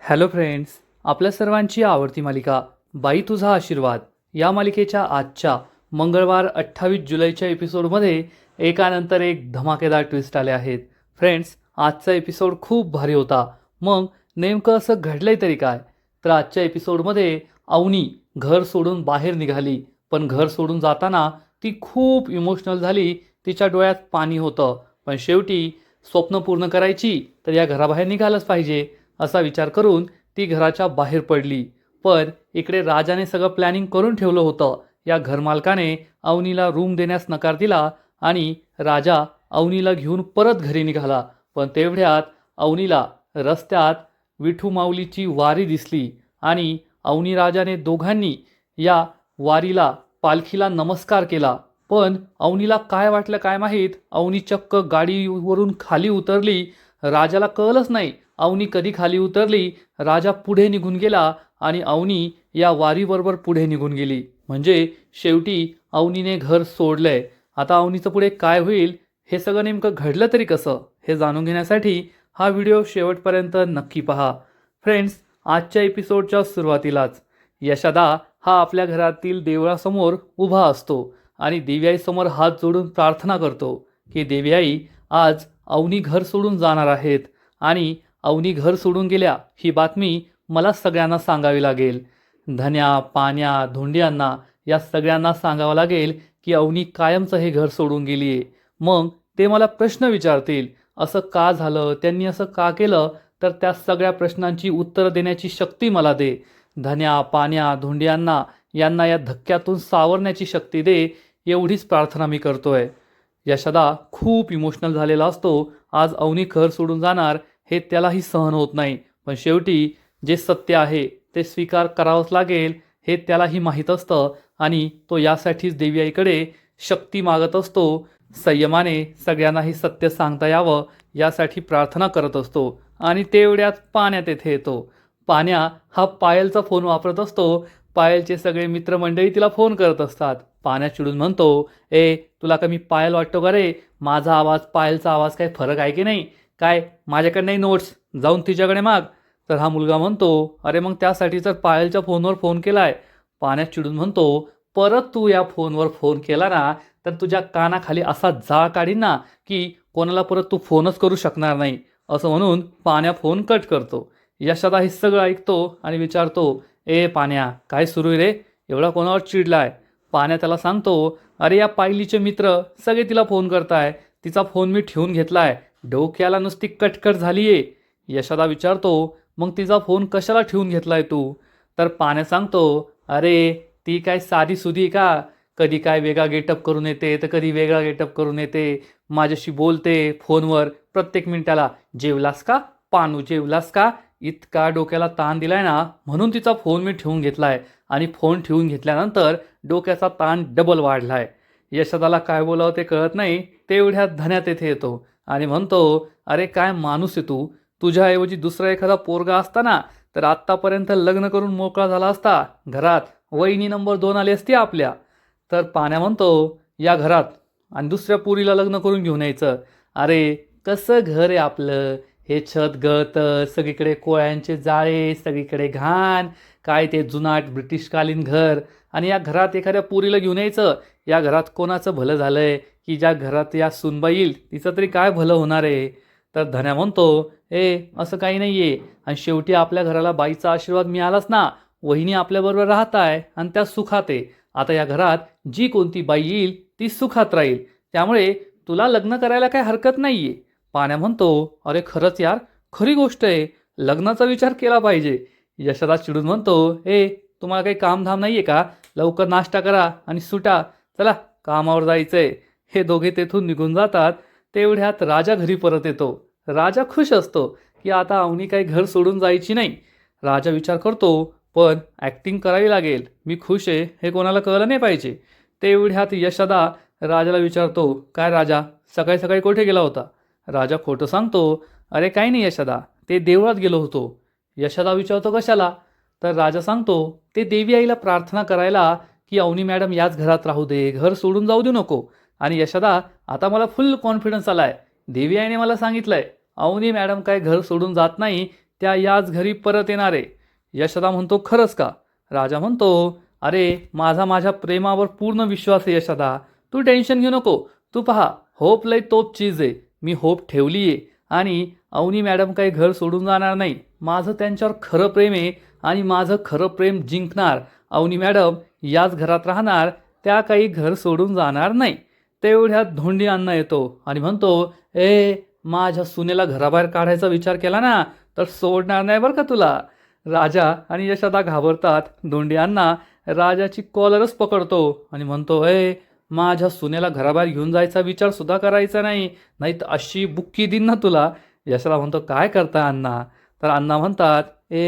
Hello friends, आपल्या सर्वांची आवडती मालिका बाई तुझा आशीर्वाद या मालिकेच्या आजच्या मंगळवार 28 जुलैच्या एपिसोडमध्ये एकानंतर एक धमाकेदार ट्विस्ट आले आहेत. फ्रेंड्स, आजचा एपिसोड खूप भारी होता. मग नेमकं असं घडलंय तरी काय? तर आजच्या एपिसोडमध्ये अवनी घर सोडून बाहेर निघाली, पण घर सोडून जाताना ती खूप इमोशनल झाली. तिच्या डोळ्यात पाणी होतं, पण शेवटी स्वप्न पूर्ण करायची तर या घराबाहेर निघालंच पाहिजे असा विचार करून ती घराच्या बाहेर पडली. पण इकडे राजाने सगळं प्लॅनिंग करून ठेवलं होतं. या घरमालकाने अवनीला रूम देण्यास नकार दिला आणि राजा अवनीला घेऊन परत घरी निघाला. पण तेवढ्यात अवनीला रस्त्यात विठू माऊलीची वारी दिसली आणि अवनी राजाने दोघांनी या वारीला पालखीला नमस्कार केला. पण अवनीला काय वाटलं काय माहीत, अवनी चक्क गाडीवरून खाली उतरली. राजाला कळलंच नाही अवनी कधी खाली उतरली. राजा पुढे निघून गेला आणि अवनी या वारीबरोबर पुढे निघून गेली. म्हणजे शेवटी अवनीने घर सोडलंय. आता अवनीचं पुढे काय होईल, हे सगळं नेमकं घडलं तरी कसं, हे जाणून घेण्यासाठी हा व्हिडिओ शेवटपर्यंत नक्की पहा. फ्रेंड्स, आजच्या एपिसोडच्या सुरुवातीलाच यशदा हा आपल्या घरातील देवळासमोर उभा असतो आणि देवीआईसमोर हात जोडून प्रार्थना करतो की देवीआई, आज अवनी घर सोडून जाणार आहेत आणि अवनी घर सोडून गेल्या ही बातमी मला सगळ्यांना सांगावी लागेल. धन्या, पाण्या, धोंडियांना या सगळ्यांना सांगावं लागेल की अवनी कायमचं हे घर सोडून गेली आहे. मग ते मला प्रश्न विचारतील, असं का झालं, त्यांनी असं का केलं, तर त्या सगळ्या प्रश्नांची उत्तरं देण्याची शक्ती मला दे. धन्या, पाण्या, धोंडियांना यांना या धक्क्यातून सावरण्याची शक्ती दे, एवढीच प्रार्थना मी करतोय. यशदा खूप इमोशनल झालेला असतो. आज अवनी घर सोडून जाणार हे त्यालाही सहन होत नाही. पण शेवटी जे सत्य आहे ते स्वीकार करावंच लागेल हे त्यालाही माहीत असतं आणि तो यासाठीच देवीआईकडे शक्ती मागत असतो. संयमाने सगळ्यांनाही सत्य सांगता यावं यासाठी प्रार्थना करत असतो. आणि तेवढ्यात पाण्यात येथे येतो. पाण्या हा पायलचा फोन वापरत असतो. पायलचे सगळे मित्रमंडळी तिला फोन करत असतात. पाण्या चिडून म्हणतो, ए तुला का मी पायल वाटतो का रे? माझा आवाज पायलचा आवाज काय फरक आहे की नाही? काय माझ्याकडे नाही नोट्स, जाऊन तिच्याकडे माग. तर हा मुलगा म्हणतो, अरे मग त्यासाठी तर पायलच्या फोनवर फोन केलाय. पाण्यात चिडून म्हणतो, परत तू या फोनवर फोन केला ना तर तुझ्या कानाखाली असा जाळ काढीन ना की कोणाला परत तू फोनच करू शकणार नाही. असं म्हणून पाण्या फोन कट करतो. यशदा हे सगळं ऐकतो आणि विचारतो, ए पाण्या, काय सुरू आहे रे? एवढा कोणावर चिडलाय? पाण्या त्याला सांगतो, अरे या पायलीचे मित्र सगळे तिला फोन करताय, तिचा फोन मी ठेवून घेतलाय, डोक्याला नुसती कटकट झालीये. यशदा विचारतो, मग तिचा फोन कशाला ठेवून घेतलाय तू? तर पाण्या सांगतो, अरे ती काय साधी सुधी का? कधी काय वेगळा गेटअप करून येते तर कधी वेगळा गेटअप करून येते, माझ्याशी बोलते फोनवर प्रत्येक मिनिटाला, जेवलास का पानू, जेवलास का? इतका डोक्याला ताण दिलाय ना, म्हणून तिचा फोन मी ठेवून घेतलाय आणि फोन ठेवून घेतल्यानंतर डोक्याचा ताण डबल वाढलाय. यशदाला काय बोलावं ते कळत नाही. तेवढ्यात धन्या तेथे येतो आणि म्हणतो, अरे काय माणूस आहे तू? तुझ्याऐवजी दुसरा एखादा पोरगा असता ना तर आत्तापर्यंत लग्न करून मोकळा झाला असता. घरात वहिनी नंबर 2 आली असती आपल्या. तर पाण्या म्हणतो, या घरात आणि दुसऱ्या पोरीला लग्न करून घेऊन यायचं. अरे कसं घर आहे आपलं, हे छत गळतं, सगळीकडे कोळ्यांचे जाळे, सगळीकडे घाण, काय ते जुनाट ब्रिटिशकालीन घर, आणि या घरात एखाद्या पोरीला घेऊन यायचं. या घरात कोणाचं भलं झालंय की ज्या घरात या सूनबाई येईल तिचं तरी काय भलं होणार आहे? तर धन्या म्हणतो, ए असं काही नाही आहे, आणि शेवटी आपल्या घराला बाईचा आशीर्वाद मिळालाच ना. वहिनी आपल्याबरोबर राहत आहे आणि त्या सुखात आहे. आता या घरात जी कोणती बाई येईल ती सुखात राहील, त्यामुळे तुला लग्न करायला काही हरकत नाही आहे. पाण्या म्हणतो, अरे खरंच यार, खरी गोष्ट आहे, लग्नाचा विचार केला पाहिजे. यशदा चिडून म्हणतो, ए तुम्हाला काही कामधाम नाही आहे का? लवकर नाश्ता करा आणि सुटा, चला कामावर जायचंय. हे दोघे तेथून निघून जातात. तेवढ्यात राजा घरी परत येतो. राजा खुश असतो की आता अवनी काही घर सोडून जायची नाही. राजा विचार करतो, पण ॲक्टिंग करावी लागेल, मी खुश आहे हे कोणाला कळलं नाही पाहिजे. तेवढ्यात यशदा राजाला विचारतो, काय राजा, सकाळी सकाळी कुठे गेला होता? राजा खोटं सांगतो, अरे काही नाही यशदा, ते देवळात गेलो होतो. यशदा विचारतो, कशाला? तर राजा सांगतो, ते देवी आईला प्रार्थना करायला की अवनी मॅडम याच घरात राहू दे, घर सोडून जाऊ देऊ नको. आणि यशदा, आता मला फुल कॉन्फिडन्स आलाय, देवी आईने मला सांगितलंय अवनी मॅडम काय घर सोडून जात नाही, त्या याच घरी परत येणार आहे. यशोदा म्हणतो, खरंच का? राजा म्हणतो, अरे माझ्या प्रेमावर पूर्ण विश्वास आहे यशोदा, तू टेन्शन घेऊ नको. तू पहा, होप लय तोच चीज आहे. मी होप ठेवली आहे आणि अवनी मॅडम काही घर सोडून जाणार नाही. माझं त्यांच्यावर खरं प्रेम आहे आणि माझं खरं प्रेम जिंकणार. अवनी मॅडम याच घरात राहणार, त्या काही घर सोडून जाणार नाही. तेवढ्यात धोंडी अण्णा येतो आणि म्हणतो, माझ्या सुनेला घराबाहेर काढायचा विचार केला ना तर सोडणार नाही बरं का तुला. राजा आणि यशोदा घाबरतात. धोंडी अण्णा राजाची कॉलरच पकडतो आणि म्हणतो, माझ्या सुनेला घराबाहेर घेऊन जायचा विचार सुद्धा करायचा नाही, नाही तर अशी बुक्की देईन ना तुला. यशोदा म्हणतो, काय करता अण्णा? तर अण्णा म्हणतात,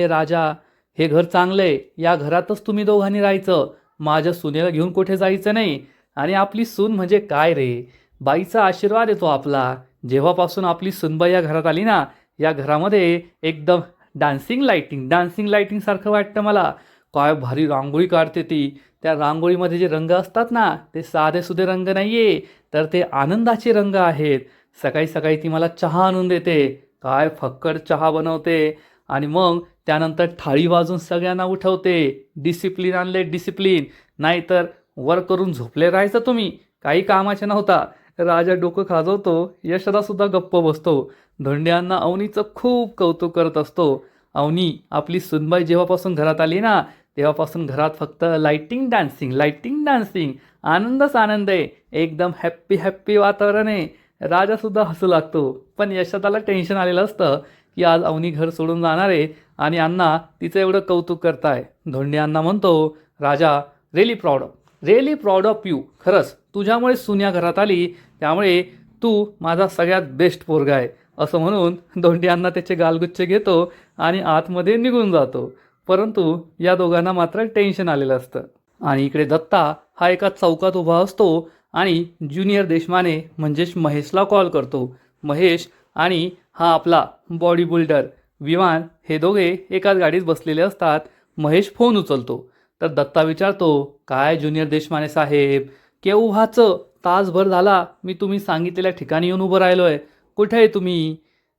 राजा हे घर चांगलं आहे, या घरातच तुम्ही दोघांनी राहायचं, माझ्या सुनेला घेऊन कुठे जायचं नाही. आणि आपली सून म्हणजे काय रे, बाईचा आशीर्वाद येतो आपला. जेव्हापासून आपली सूनबाई या घरात आली ना, या घरामध्ये एकदम डान्सिंग लाईटिंग सारखं वाटतं मला. काय भारी रांगोळी काढते ती. त्या रांगोळीमध्ये जे रंग असतात ना, ते साधेसुधे रंग नाही आहे, तर ते आनंदाचे रंग आहेत. सकाळी सकाळी ती मला चहा आणून देते, काय फक्कड चहा बनवते आणि मग त्यानंतर थाळी वाजून सगळ्यांना उठवते. डिसिप्लिन आणले डिसिप्लिन, नाहीतर वर करून झोपले राहायचं तुम्ही, काही कामाचे नव्हता. राजा डोकं खाजवतो, यशोदासुद्धा गप्प बसतो. धोंड्यांना अवनीचं खूप कौतुक करत असतो. अवनी आपली सुनबाई जेव्हापासून घरात आली ना, तेव्हापासून घरात फक्त लाईटिंग डान्सिंग, आनंदच आनंद आहे. एकदम हॅप्पी वातावरण आहे. राजासुद्धा हसू लागतो. पण यशोदाला टेन्शन आलेलं असतं की आज अवनी घर सोडून जाणार आहे आणि अण्णा तिचं एवढं कौतुक करताय. धोंडी अण्णा म्हणतो, राजा रिअली प्राऊड ऑफ यू. खरंच तुझ्यामुळे सुन्या घरात आली, त्यामुळे तू माझा सगळ्यात बेस्ट पोरगा आहे. असं म्हणून धोंडी अण्णा त्याचे गालगुच्चे घेतो आणि आतमध्ये निघून जातो. परंतु या दोघांना मात्र टेन्शन आलेलं असतं. आणि इकडे दत्ता हा एका चौकात उभा असतो आणि ज्युनियर देशमाने म्हणजेच महेशला कॉल करतो. महेश आणि हा आपला बॉडी बिल्डर विवान हे दोघे एकाच गाडीत बसलेले असतात. महेश फोन उचलतो तर दत्ता विचारतो, काय ज्युनियर देशमाने साहेब, केव्हाचं तासभर झाला मी तुम्ही सांगितलेल्या ठिकाणी येऊन उभं राहिलो आहे, कुठे आहे तुम्ही?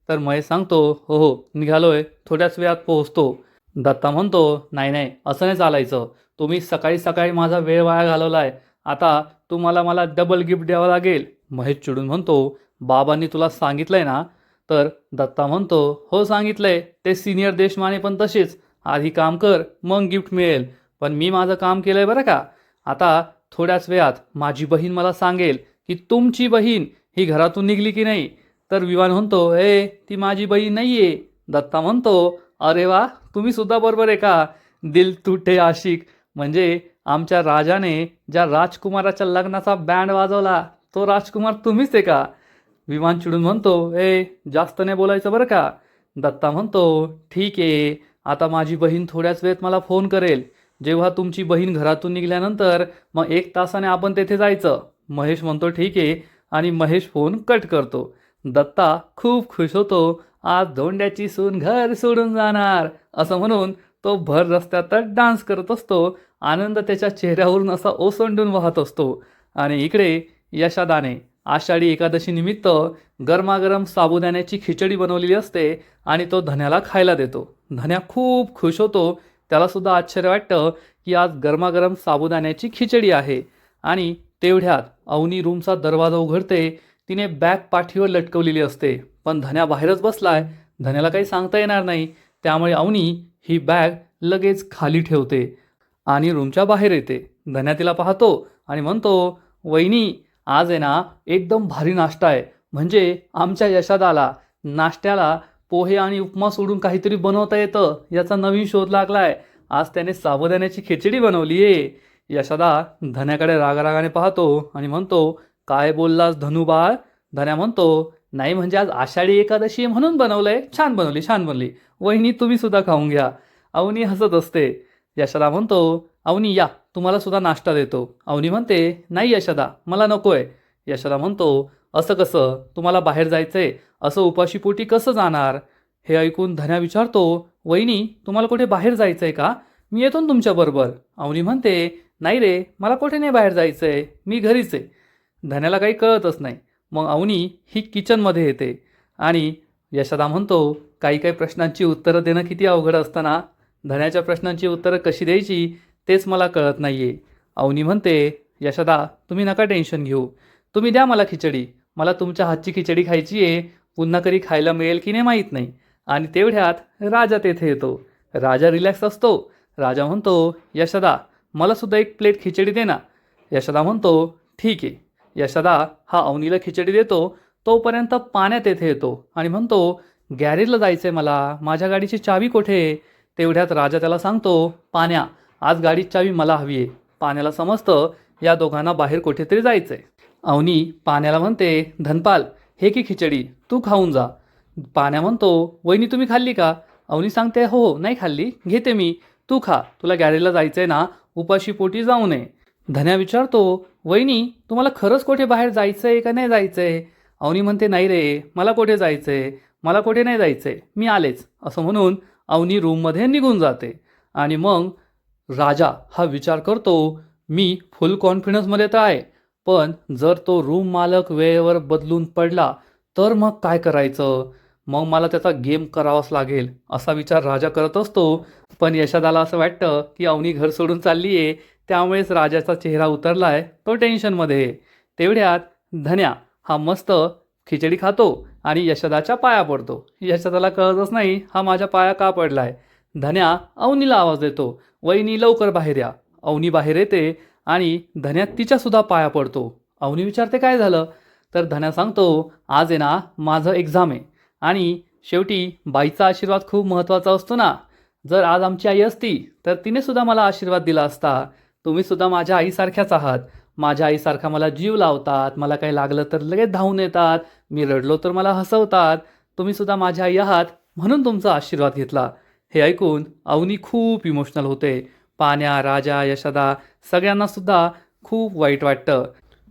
तर महेश सांगतो, हो निघालोय, थोड्याच वेळात पोहोचतो. दत्ता म्हणतो, नाही असं नाही चालायचं, तुम्ही सकाळी सकाळी माझा वेळ वाया घालवला आहे, आता तुम्हाला मला डबल गिफ्ट द्यावं लागेल. महेश चिडून म्हणतो, बाबांनी तुला सांगितलंय ना? तर दत्ता म्हणतो, हो सांगितलंय, ते सिनियर देशमाने पण तसेच, आधी काम कर मग गिफ्ट मिळेल. पण मी माझं काम केलंय बरं का. आता थोड्याच वेळात माझी बहीण मला सांगेल की तुमची बहीण ही घरातून निघली की नाही. तर विवान म्हणतो, ती माझी बहीण नाही आहे. दत्ता म्हणतो, अरे वा, तुम्ही सुद्धा बरोबर आहे का? दिल तुटे आशिक, म्हणजे आमच्या राजाने ज्या राजकुमाराच्या लग्नाचा बँड वाजवला तो राजकुमार तुम्हीच आहे का? विमान चिडून म्हणतो, जास्त नाही बोलायचं बरं का. दत्ता म्हणतो, ठीक आहे, आता माझी बहीण थोड्याच वेळेत मला फोन करेल. जेव्हा तुमची बहीण घरातून निघाल्यानंतर मग 1 तासाने आपण तेथे जायचं. महेश म्हणतो, ठीक आहे, आणि महेश फोन कट करतो. दत्ता खूप खुश होतो, आज धोंड्याची सून घर सोडून जाणार असं म्हणून तो भर रस्त्यातच डान्स करत असतो. आनंद त्याच्या चेहऱ्यावरून असा ओसंडून वाहत असतो. आणि इकडे यशोदाने आषाढी एकादशी निमित्त गरमागरम साबुदाण्याची खिचडी बनवलेली असते आणि तो धन्याला खायला देतो. धन्या खूप खुश होतो. त्यालासुद्धा आश्चर्य वाटतं की आज गरमागरम साबुदाण्याची खिचडी आहे. आणि तेवढ्यात अवनी रूमचा दरवाजा उघडते. तिने बॅग पाठीवर लटकवलेली असते, पण धन्या बाहेरच बसलाय. धन्याला काही सांगता येणार नाही, त्यामुळे अवनी ही बॅग लगेच खाली ठेवते आणि रूमच्या बाहेर येते. धन्या तिला पाहतो आणि म्हणतो, वहिनी आज आहे ना एकदम भारी नाश्ता आहे, म्हणजे आमच्या यशोदाला नाश्त्याला पोहे आणि उपमा सोडून काहीतरी बनवता येतं याचा नवीन शोध लागलाय. आज त्याने साबुदाण्याची खिचडी बनवली आहे. यशोदा धन्याकडे रागारागाने पाहतो आणि म्हणतो, काय बोललास धनुबाळ? धन्या म्हणतो, नाही म्हणजे आज आषाढी एकादशी म्हणून बनवलंय, छान बनवली. वहिनी तुम्ही सुद्धा खाऊन घ्या. अवनी हसत असते. यशोदा म्हणतो, अवनी या, तुम्हाला सुद्धा नाश्ता देतो. अवनी म्हणते, नाही यशोदा मला नकोय. यशोदा म्हणतो, असं कसं, तुम्हाला बाहेर जायचंय, असं उपाशीपोटी कसं जाणार? हे ऐकून धन्या विचारतो, वहिनी तुम्हाला कुठे बाहेर जायचंय का? मी येतो ना तुमच्याबरोबर. अवनी म्हणते, नाही रे, मला कुठे नाही बाहेर जायचंय, मी घरीच आहे. धन्याला काही कळतच नाही. मग अवनी ही किचनमध्ये येते आणि यशोदा म्हणतो, काही काही प्रश्नांची उत्तरं देणं किती अवघड असतं ना. धन्याच्या प्रश्नांची उत्तरं कशी द्यायची तेच मला कळत नाही आहे. अवनी म्हणते, यशोदा तुम्ही नका टेन्शन घेऊ, तुम्ही द्या मला खिचडी, मला तुमच्या हातची खिचडी खायची आहे, पुन्हा कधी खायला मिळेल की नाही माहीत नाही. आणि तेवढ्यात राजा तेथे येतो. राजा रिलॅक्स असतो. राजा म्हणतो, यशोदा मलासुद्धा एक प्लेट खिचडी दे ना. यशोदा म्हणतो, ठीक आहे. यशोदा हा अवनीला खिचडी देतो. तोपर्यंत पाण्यात येथे येतो आणि म्हणतो, गॅरेजला जायचं आहे मला, माझ्या गाडीची चावी कुठे आहे? तेवढ्यात राजा त्याला सांगतो, पाण्या आज गाडीची चावी मला हवी आहे. पाण्याला समजतं या दोघांना बाहेर कुठेतरी जायचं आहे. अवनी पाण्याला म्हणते, धनपाल हे की खिचडी तू खाऊन जा. पाण्या म्हणतो, वहिनी तुम्ही खाल्ली का? अवनी सांगते, हो नाही खाल्ली, घेते मी, तू खा, तुला गॅरेजला जायचं आहे ना, उपाशी पोटी जाऊ नये. धन्या विचारतो, वहिनी तुम्हाला खरंच कुठे बाहेर जायचं आहे का नाही जायचं आहे? अवनी म्हणते, नाही रे मला कुठे जायचं आहे, मला कुठे नाही जायचं आहे, मी आलेच, असं म्हणून अवनी रूममध्ये निघून जाते. आणि मग राजा हा विचार करतो, मी फुल कॉन्फिडन्समध्ये तर आहे, पण जर तो रूम मालक वेळेवर बदलून पडला तर मग काय करायचं? मग मला त्याचा गेम करावाच लागेल असा विचार राजा करत असतो. पण यशोदाला असं वाटतं की अवनी घर सोडून चालली आहे, त्यामुळेच राजाचा चेहरा उतरला आहे, तो टेन्शनमध्ये आहे. तेवढ्यात धन्या हा मस्त खिचडी खातो आणि यशोदाच्या पाया पडतो. यशोदाला कळतच नाही हा माझ्या पाया का पडला आहे. धन्या अवनीला आवाज देतो, वहिनी लवकर बाहेर या. अवनी बाहेर येते आणि धन्या तिच्यासुद्धा पाया पडतो. अवनी विचारते, काय झालं? तर धन्या सांगतो, आज आहे ना माझं एक्झाम आहे आणि शेवटी बाईचा आशीर्वाद खूप महत्त्वाचा असतो ना. जर आज आमची आई असती तर तिने सुद्धा मला आशीर्वाद दिला असता. तुम्ही सुद्धा माझ्या आईसारख्याच आहात. माझ्या आईसारखा मला जीव लावतात, मला काही लागलं तर लगेच धावून येतात, मी रडलो तर मला हसवतात. तुम्ही सुद्धा माझ्या आई आहात म्हणून तुमचा आशीर्वाद घेतला. हे ऐकून अवनी खूप इमोशनल होते. पाण्या, राजा, यशोदा सगळ्यांना सुद्धा खूप वाईट वाटतं.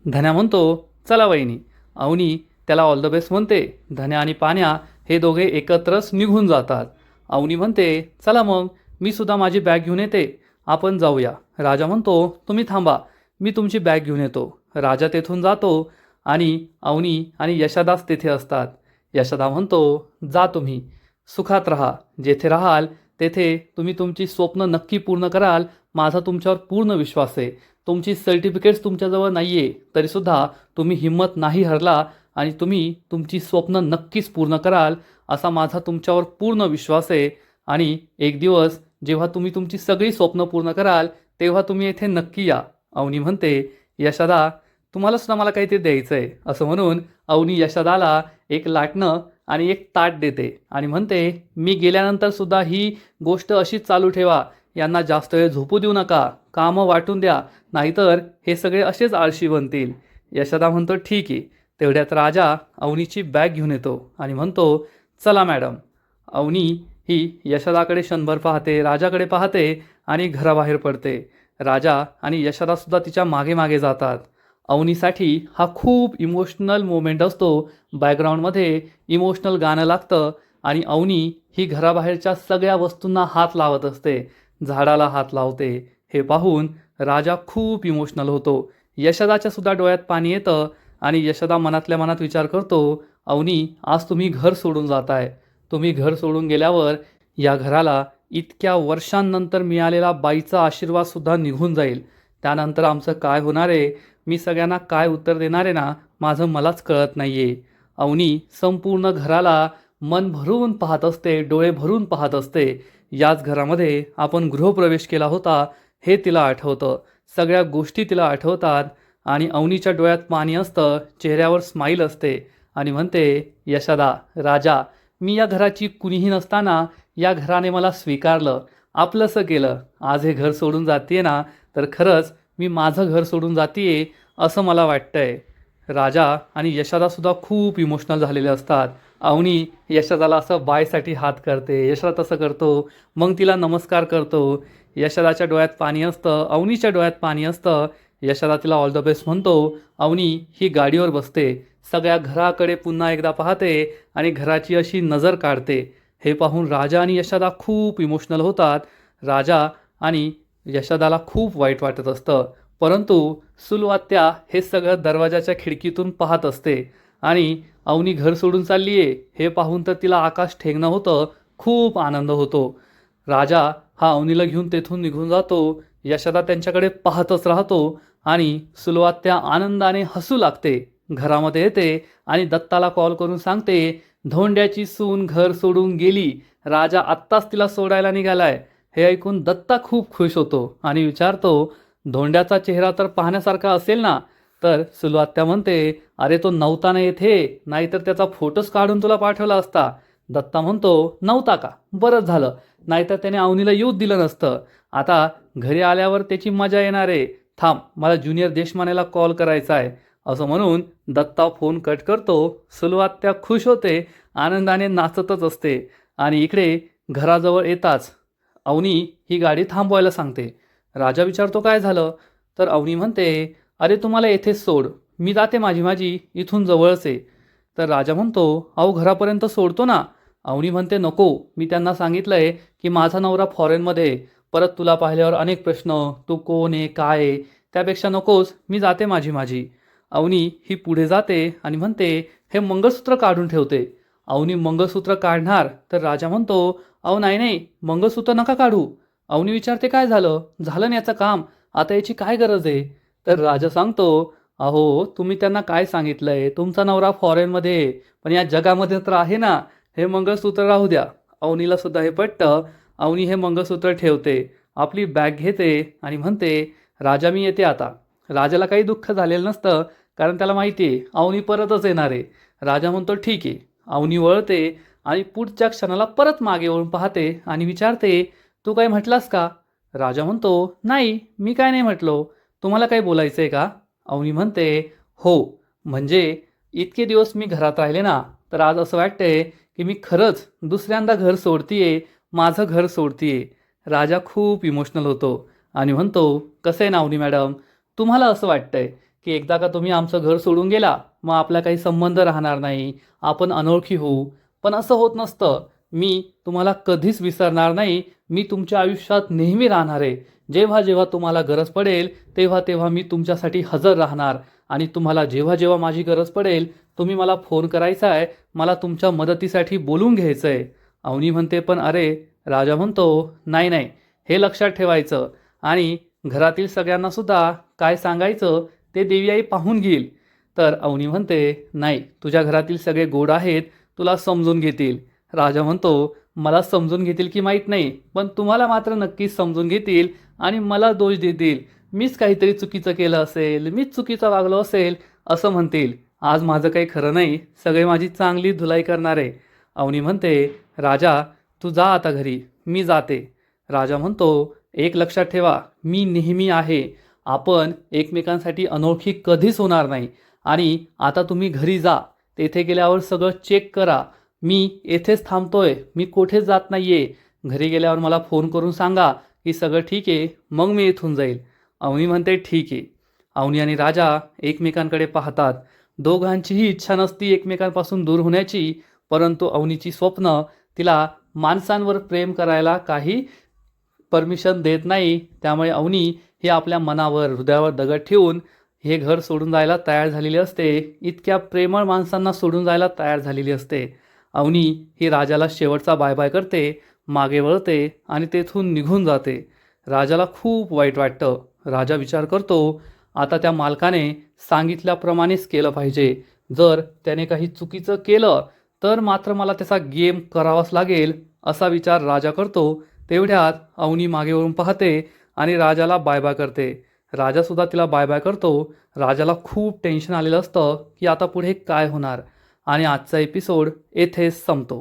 धन्या म्हणतो, चला वहिनी. अवनी त्याला ऑल द बेस्ट म्हणते. धन्या आणि पाण्या हे दोघे एकत्रच निघून जातात. अवनी म्हणते, चला मग मी सुद्धा माझी बॅग घेऊन येते, आपण जाऊया. राजा म्हणतो, तुम्ही थांबा, मी तुमची बॅग घेऊन येतो. राजा तेथून जातो आणि अवनी आणि यशोदाच तेथे असतात. यशोदा म्हणतो, जा तुम्ही सुखात राहा, जेथे राहाल तेथे तुम्ही तुमची स्वप्न नक्की पूर्ण कराल, माझा तुमच्यावर पूर्ण विश्वास आहे. तुमची सर्टिफिकेट्स तुमच्याजवळ नाही आहे तरीसुद्धा तुम्ही हिंमत नाही हरला आणि तुम्ही तुमची स्वप्न नक्कीच पूर्ण कराल असा माझा तुमच्यावर पूर्ण विश्वास आहे. आणि एक दिवस जेव्हा तुम्ही तुमची सगळी स्वप्न पूर्ण कराल तेव्हा तुम्ही येथे नक्की या. अवनी म्हणते, यशोदा तुम्हाला सुद्धा मला काहीतरी द्यायचं आहे, असं म्हणून अवनी यशोदाला एक लाटणं आणि एक ताट देते आणि म्हणते, मी गेल्यानंतर सुद्धा ही गोष्ट अशीच चालू ठेवा, यांना जास्त वेळ झोपू देऊ नका, कामं वाटून द्या, नाहीतर हे सगळे असेच आळशी बनतील. यशोदा म्हणतो, ठीक आहे. तेवढ्यात राजा अवनीची बॅग घेऊन येतो आणि म्हणतो, चला मॅडम. अवनी ही यशोदाकडे क्षणभर पाहते, राजाकडे पाहते आणि घराबाहेर पडते. राजा आणि यशोदासुद्धा तिच्या मागे मागे जातात. अवनीसाठी हा खूप इमोशनल मोमेंट असतो. बॅकग्राऊंडमध्ये इमोशनल गाणं लागतं आणि अवनी ही घराबाहेरच्या सगळ्या वस्तूंना हात लावत असते, झाडाला हात लावते. हे पाहून राजा खूप इमोशनल होतो. यशोदाच्या सुद्धा डोळ्यात पाणी येतं आणि यशोदा मनातल्या मनात विचार करतो, अवनी आज तुम्ही घर सोडून जाताय. तुम्ही घर सोडून गेल्यावर या घराला इतक्या वर्षांनंतर मिळालेला बाईचा आशीर्वादसुद्धा निघून जाईल. त्यानंतर आमचं काय होणार आहे, मी सगळ्यांना काय उत्तर देणार आहे ना, माझं मलाच कळत नाही आहे. अवनी संपूर्ण घराला मन भरून पाहत असते, डोळे भरून पाहत असते. याच घरामध्ये आपण गृहप्रवेश केला होता हे तिला आठवतं. सगळ्या गोष्टी तिला आठवतात आणि अवनीच्या डोळ्यात पाणी असतं, चेहऱ्यावर स्माईल असते आणि म्हणते, यशोदा, राजा, मी या घराची कुणीही नसताना या घराने मला स्वीकारलं, आपलंसं केलं. आज हे घर सोडून जाते ना, तर खरंच मी माझं घर सोडून जाते असं मला वाटतंय. राजा आणि यशोदासुद्धा खूप इमोशनल झालेले असतात. अवनी यशोदाला असं बायसाठी हात करते, यशोदा तसं करतो, मग तिला नमस्कार करतो. यशोदाच्या डोळ्यात पाणी असतं, अवनीच्या डोळ्यात पाणी असतं. यशोदा तिला ऑल द बेस्ट म्हणतो. अवनी ही गाडीवर बसते, सगळ्या घराकडे पुन्हा एकदा पाहते आणि घराची अशी नजर काढते. हे पाहून राजा आणि यशोदा खूप इमोशनल होतात. राजा आणि यशोदाला खूप वाईट वाटत असतं, परंतु सुलवात्या हे सगळं दरवाजाच्या खिडकीतून पाहत असते आणि अवनी घर सोडून चालली आहे हे पाहून तर तिला आकाश ठेंगणं होतं. खूप आनंद होतो. राजा हा अवनीला घेऊन तेथून निघून जातो. यशोदा त्यांच्याकडे पाहतच राहतो आणि सुलवात त्या आनंदाने हसू लागते. घरामध्ये येते आणि दत्ताला कॉल करून सांगते, धोंड्याची सून घर सोडून गेली, राजा आत्ताच तिला सोडायला निघालाय. हे ऐकून दत्ता खूप खुश होतो आणि विचारतो, धोंड्याचा चेहरा तर पाहण्यासारखा असेल ना? तर सुलवात्या म्हणते, अरे तो नव्हता ना येथे, नाहीतर त्याचा फोटोच काढून तुला पाठवला असता. दत्ता म्हणतो, नव्हता का? बरंच झालं, नाहीतर त्याने अवनीला येऊच दिलं नसतं. आता घरी आल्यावर त्याची मजा येणार आहे. थांब, मला ज्युनियर देशमानेला कॉल करायचा आहे. असं म्हणून दत्ता फोन कट करतो. सुलवात्या खुश होते, आनंदाने नाचतच असते. आणि इकडे घराजवळ येताच अवनी ही गाडी थांबवायला सांगते. राजा विचारतो, काय झालं? तर अवनी म्हणते, अरे तुम्हाला येथेच सोड, मी जाते माझी माझी, इथून जवळच आहे. तर राजा म्हणतो, अहो घरापर्यंत सोडतो ना. अवनी म्हणते, नको, मी त्यांना सांगितलंय की माझा नवरा फॉरेनमध्ये आहे. परत तुला पाहिल्यावर अनेक प्रश्न, तू कोण आहे काय आहे, त्यापेक्षा नकोस, मी जाते माझी माझी. अवनी ही पुढे जाते आणि म्हणते, हे मंगळसूत्र काढून ठेवते. अवनी मंगळसूत्र काढणार तर राजा म्हणतो, अहो नाही नाही, मंगळसूत्र नका काढू. अवनी विचारते, काय झालं? झालं ना याचं काम, आता याची काय गरज आहे? तर राजा सांगतो, अहो तुम्ही त्यांना काय सांगितलंय, तुमचा नवरा फॉरेनमध्ये आहे, पण या जगामध्ये तर आहे ना, हे मंगळसूत्र राहू द्या. अवनीला सुद्धा हे पटतं. अवनी हे मंगळसूत्र ठेवते, आपली बॅग घेते आणि म्हणते, राजा मी येते आता. राजाला काही दुःख झालेलं नसतं, कारण त्याला माहिती आहे अवनी परतच येणार आहे. राजा म्हणतो, ठीक आहे. अवनी वळते आणि पुढच्या क्षणाला परत मागे वळून पाहते आणि विचारते, तू काय म्हटलास का? राजा म्हणतो, नाही, मी काय नाही म्हटलो. तुम्हाला काय बोलायचं आहे का? अवनी म्हणते, हो, म्हणजे इतके दिवस मी घरात राहिले ना, तर आज असं वाटतंय की मी खरंच दुसऱ्यांदा घर सोडतीये, माझं घर सोडतीये. राजा खूप इमोशनल होतो आणि म्हणतो, कसं आहे ना अवनी मॅडम, तुम्हाला असं वाटतंय की एकदा का तुम्ही आमचं घर सोडून गेला, मग आपला काही संबंध राहणार नाही, आपण अनोळखी होऊ. पण असं होत नसतं. मी तुम्हाला कधीच विसरणार नाही. मी तुमच्या आयुष्यात नेहमी राहणार आहे. जेव्हा जेव्हा तुम्हाला गरज पडेल, तेव्हा तेव्हा मी तुमच्यासाठी हजर राहणार. आणि तुम्हाला जेव्हा जेव्हा माझी गरज पडेल, तुम्ही मला फोन करायचा आहे, मला तुमच्या मदतीसाठी बोलून घ्यायचं आहे. अवनी म्हणते, पण अरे. राजा म्हणतो, नाही नाही, हे लक्षात ठेवायचं आणि घरातील सगळ्यांनासुद्धा काय सांगायचं ते देवी आई पाहून घेईल. तर अवनी म्हणते, नाही, तुझ्या घरातील सगळे गोड आहेत, तुला समजून घेतील. राजा म्हणतो, मला समजून घेतील की माहीत नाही, पण तुम्हाला मात्र नक्कीच समजून घेतील आणि मला दोष देतील. मीच काहीतरी चुकीचं केलं असेल, मीच चुकीचं वागलो असेल असं म्हणतील. आज माझं काही खरं नाही, सगळे माझी चांगली धुलाई करणार आहे. अवनी म्हणते, राजा तू जा आता घरी, मी जाते. राजा म्हणतो, एक लक्षात ठेवा, मी नेहमी आहे. आपण एकमेकांसाठी अनोळखी कधीच होणार नाही. आणि आता तुम्ही घरी जा, तेथे गेल्यावर सगळं चेक करा. मी येथेच थांबतोय, मी कुठेच जात नाहीये. घरी गेल्यावर मला फोन करून सांगा की सगळं ठीक आहे, मग मी इथून जाईल. अवनी म्हणते, ठीक आहे. अवनी आणि राजा एकमेकांकडे पाहतात. दोघांचीही इच्छा नसती एकमेकांपासून दूर होण्याची, परंतु अवनीची स्वप्न तिला माणसांवर प्रेम करायला काही परमिशन देत नाही. त्यामुळे अवनी ही आपल्या मनावर, हृदयावर दगड ठेवून हे घर सोडून जायला तयार झालेली असते. इतक्या प्रेमळ माणसांना सोडून जायला तयार झालेली असते. अवनी ही राजाला शेवटचा बाय बाय करते, मागे वळते आणि तेथून निघून जाते. राजाला खूप वाईट वाटतं. राजा विचार करतो, आता त्या मालकाने सांगितल्याप्रमाणेच केलं पाहिजे. जर त्याने काही चुकीचं केलं तर मात्र मला त्याचा गेम करावाच लागेल, असा विचार राजा करतो. तेवढ्यात अवनी मागे वळून पाहते आणि राजाला बाय बाय करते. राजासुद्धा तिला बाय बाय करतो. राजाला खूप टेन्शन आलेलं असतं की आता पुढे काय होणार. आणि आजचा एपिसोड येथेच संपतो.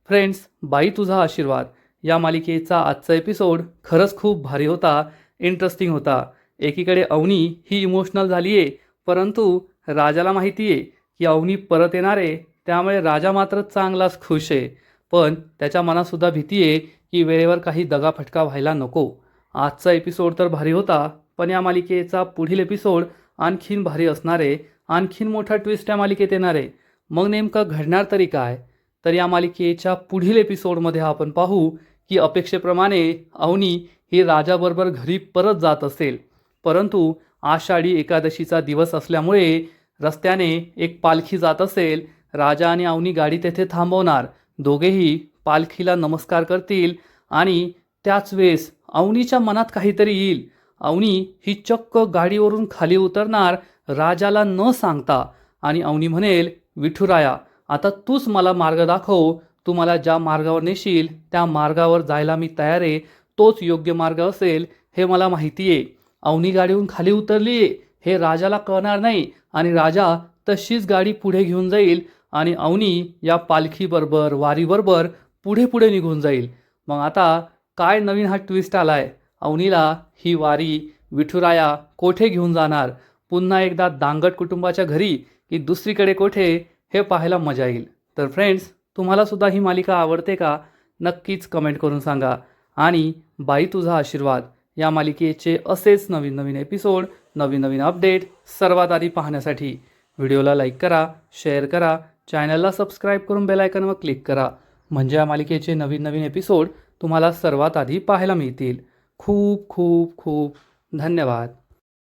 फ्रेंड्स, बाई तुझा आशीर्वाद या मालिकेचा आजचा एपिसोड खरंच खूप भारी होता, इंटरेस्टिंग होता. एकीकडे अवनी ही इमोशनल झाली आहे, परंतु राजाला माहिती आहे की अवनी परत येणार आहे, त्यामुळे राजा मात्र चांगलाच खुश आहे. पण त्याच्या मनातसुद्धा भीती आहे की वेळेवर काही दगाफटका व्हायला नको. आजचा एपिसोड तर भारी होता, पण या मालिकेचा पुढील एपिसोड आणखीन भारी असणार आहे. आणखीन मोठा ट्विस्ट या मालिकेत येणार आहे. मग नेमकं घडणार तरी काय? तर या मालिकेच्या पुढील एपिसोडमध्ये आपण पाहू की अपेक्षेप्रमाणे अवनी ही राजाबरोबर घरी परत जात असेल, परंतु आषाढी एकादशीचा दिवस असल्यामुळे रस्त्याने एक पालखी जात असेल. राजा आणि अवनी गाडी तेथे थांबवणार. दोघेही पालखीला नमस्कार करतील आणि त्याच वेळेस अवनीच्या मनात काहीतरी येईल. अवनी ही चक्क गाडीवरून खाली उतरणार राजाला न सांगता आणि अवनी म्हणेल, विठुराया, आता तूच मला मार्ग दाखव. तू मला ज्या मार्गावर नेशील त्या मार्गावर जायला मी तयार आहे. तोच योग्य मार्ग असेल हे मला माहिती आहे. अवनी गाडीहून खाली उतरली हे राजाला कळणार नाही आणि राजा तशीच गाडी पुढे घेऊन जाईल आणि अवनी या पालखीबरोबर वारीबरोबर पुढे पुढे निघून जाईल. मग आता काय नवीन हा ट्विस्ट आलाय. अवनीला ही वारी विठुराया कोठे घेऊन जाणार, पुन्हा एकदा दांगट कुटुंबाच्या घरी की दुसरीकडे कोठे, हे पाहायला मजा येईल. तर फ्रेंड्स, तुम्हाला सुद्धा ही मालिका आवडते का? नक्कीच कमेंट करून सांगा. आणि बाई तुझा आशीर्वाद या मालिकेचे असेच नवीन नवीन एपिसोड, नवीन नवीन अपडेट सर्वात आधी पाहण्यासाठी व्हिडिओला लाईक करा, शेअर करा, चॅनलला सबस्क्राईब करून बेल आयकॉनवर क्लिक करा. म्हणजे या मालिकेचे नवीन नवीन एपिसोड तुम्हाला सर्वात आधी पाहायला मिळतील. खूप खूप खूप धन्यवाद.